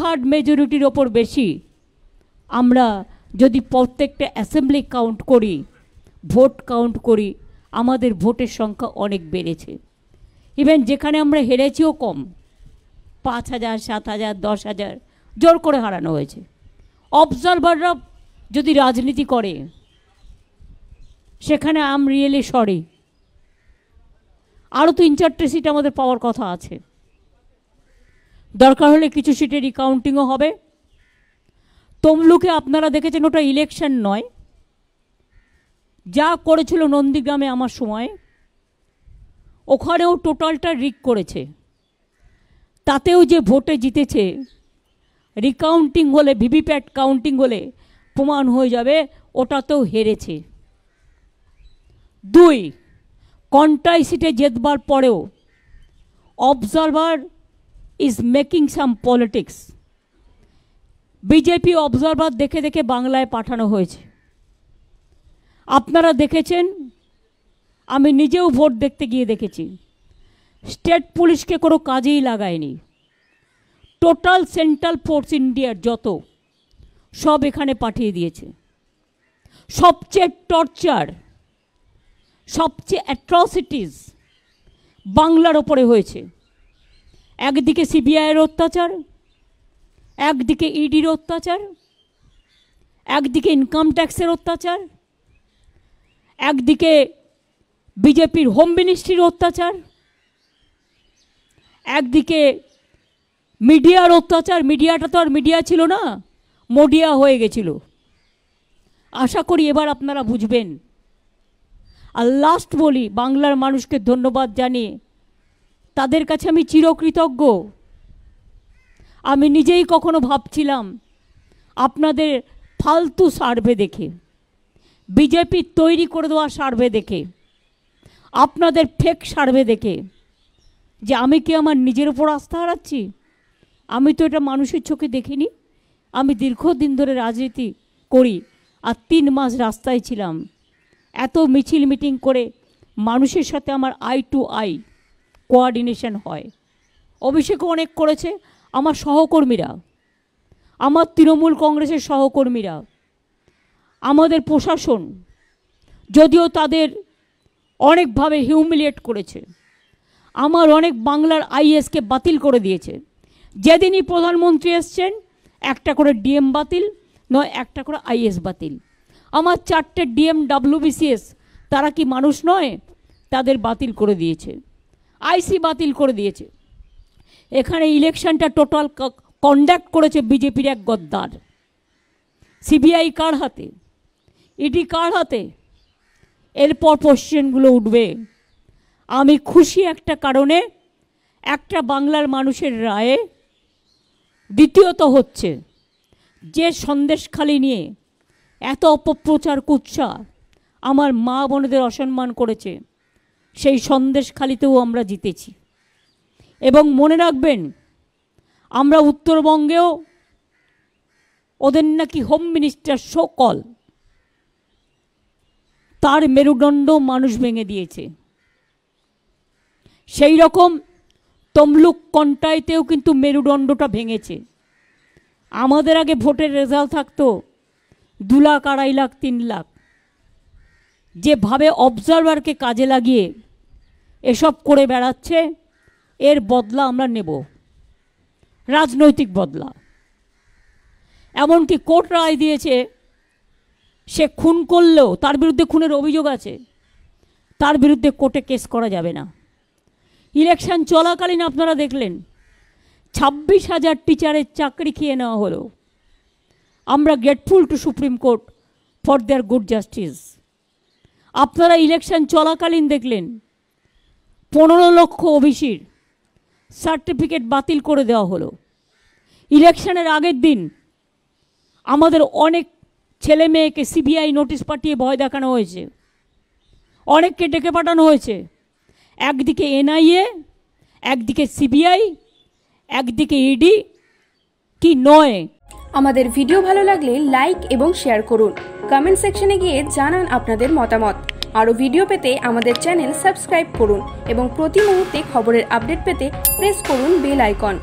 2/3 মেজরিটির ওপর বেশি আমরা যদি প্রত্যেকটা অ্যাসেম্বলি কাউন্ট করি, ভোট কাউন্ট করি, আমাদের ভোটের সংখ্যা অনেক বেড়েছে। ইভেন যেখানে আমরা হেরেছিও কম, 5,000, 7,000, 10,000 জোর করে হারানো হয়েছে। অবজারভাররা যদি রাজনীতি করে সেখানে আই এম রিয়েলি সরি, আরও 3-4টে সিট আমাদের পাওয়ার কথা আছে। দরকার হলে কিছু সিটে রিকাউন্টিংও হবে। তমলুকে আপনারা দেখেছেন ওটা ইলেকশন নয়, যা করেছিল নন্দীগ্রামে আমার সময়, ওখানেও টোটালটা রিক করেছে। তাতেও যে ভোটে জিতেছে, রিকাউন্টিং হলে, ভিভিপ্যাট কাউন্টিং হলে প্রমাণ হয়ে যাবে ওটাতেও হেরেছে। 2, কন্টাই সিটে জেতবার পরেও observer is making some politics. BJP observer দেখে দেখে বাংলায় পাঠানো হয়েছে। আপনারা দেখেছেন, আমি নিজেও ভোট দেখতে গিয়ে দেখেছি, স্টেট পুলিশকে কোনো কাজেই লাগায়নি। টোটাল সেন্ট্রাল ফোর্স ইন্ডিয়ার যত সব এখানে পাঠিয়ে দিয়েছে। সবচেয়ে টর্চার, সবচেয়ে অ্যাট্রসিটিস বাংলার ওপরে হয়েছে। একদিকে সিবিআইয়ের অত্যাচার, একদিকে ইডির অত্যাচার, একদিকে ইনকাম ট্যাক্সের অত্যাচার, একদিকে বিজেপির হোম মিনিস্ট্রির অত্যাচার, একদিকে মিডিয়ার অত্যাচার। মিডিয়াটা তো আর মিডিয়া ছিল না, মোডিয়া হয়ে গেছিল। আশা করি এবার আপনারা বুঝবেন। আর লাস্ট বলি, বাংলার মানুষকে ধন্যবাদ জানিয়ে তাদের কাছে আমি চিরকৃতজ্ঞ। আমি নিজেই কখনো ভাবছিলাম আপনাদের ফালতু সার্ভে দেখে, বিজেপি তৈরি করে দেওয়া সার্ভে দেখে, আপনাদের ফেক সার্ভে দেখে, যে আমি কি আমার নিজের উপর আস্থা হারাচ্ছি? আমি তো এটা মানুষের চোখে দেখিনি। আমি দীর্ঘদিন ধরে রাজনীতি করি আর 3 মাস রাস্তায় ছিলাম। এত মিছিল মিটিং করে মানুষের সাথে আমার আই টু আই কোঅর্ডিনেশন হয়। অভিষেকও অনেক করেছে, আমার সহকর্মীরা, আমার তৃণমূল কংগ্রেসের সহকর্মীরা, আমাদের প্রশাসন, যদিও তাদের অনেকভাবে হিউমিলিয়েট করেছে। আমার অনেক বাংলার আইএসকে বাতিল করে দিয়েছে। যেদিনই প্রধানমন্ত্রী এসছেন একটা করে ডিএম বাতিল, নয় একটা করে আইএস বাতিল। আমার 4টে ডিএম WBCS, তারা কি মানুষ নয়? তাদের বাতিল করে দিয়েছে, আইসি বাতিল করে দিয়েছে। এখানে ইলেকশনটা টোটাল কন্ডাক্ট করেছে বিজেপির এক গদ্দার। সিবিআই কার হাতে, ইডি কার হাতে? এরপর কোশ্চেনগুলো উঠবে। আমি খুশি একটা কারণে, একটা বাংলার মানুষের রায়ে। দ্বিতীয়ত হচ্ছে যে সন্দেশখালি নিয়ে এত অপপ্রচার কুৎসা আমার মা বোনেদের অসম্মান করেছে, সেই সন্দেশখালিতেও আমরা জিতেছি। এবং মনে রাখবেন, আমরা উত্তরবঙ্গেও ওদের নাকি হোম মিনিস্টার সকল, তার মেরুদণ্ড মানুষ ভেঙে দিয়েছে। সেই রকম তমলুক কন্টাইতেও কিন্তু মেরুদণ্ডটা ভেঙেছে। আমাদের আগে ভোটের রেজাল্ট থাকতো 2 লাখ, 2.5 লাখ, 3 লাখ। যেভাবে অবজারভারকে কাজে লাগিয়ে এসব করে বেড়াচ্ছে, এর বদলা আমরা নেব, রাজনৈতিক বদলা। এমনকি কোর্ট রায় দিয়েছে, সে খুন করলেও, তার বিরুদ্ধে খুনের অভিযোগ আছে, তার বিরুদ্ধে কোর্টে কেস করা যাবে না। ইলেকশন চলাকালীন আপনারা দেখলেন 26,000 টিচারের চাকরি খেয়ে নেওয়া হলো। আমরা grateful to supreme court for their good justice. আপনারা ইলেকশন চলাকালীন দেখলেন 15 লক্ষ ওবিসির সার্টিফিকেট বাতিল করে দেওয়া হলো। ইলেকশনের আগের দিন আমাদের অনেক ছেলে মেয়েকে সিবিআই নোটিশ পাঠিয়ে ভয় দেখানো হয়েছে, অনেককে ডেকে পাঠানো হয়েছে। একদিকে এনআইএ, একদিকে সিবিআই, একদিকে ইডি, কি নয়। আমাদের ভিডিও ভালো লাগলে লাইক এবং শেয়ার করুন। কমেন্ট সেকশনে গিয়ে জানান আপনাদের মতামত। আরও ভিডিও পেতে আমাদের চ্যানেল সাবস্ক্রাইব করুন এবং প্রতি মুহূর্তে খবরের আপডেট পেতে প্রেস করুন বেল আইকন।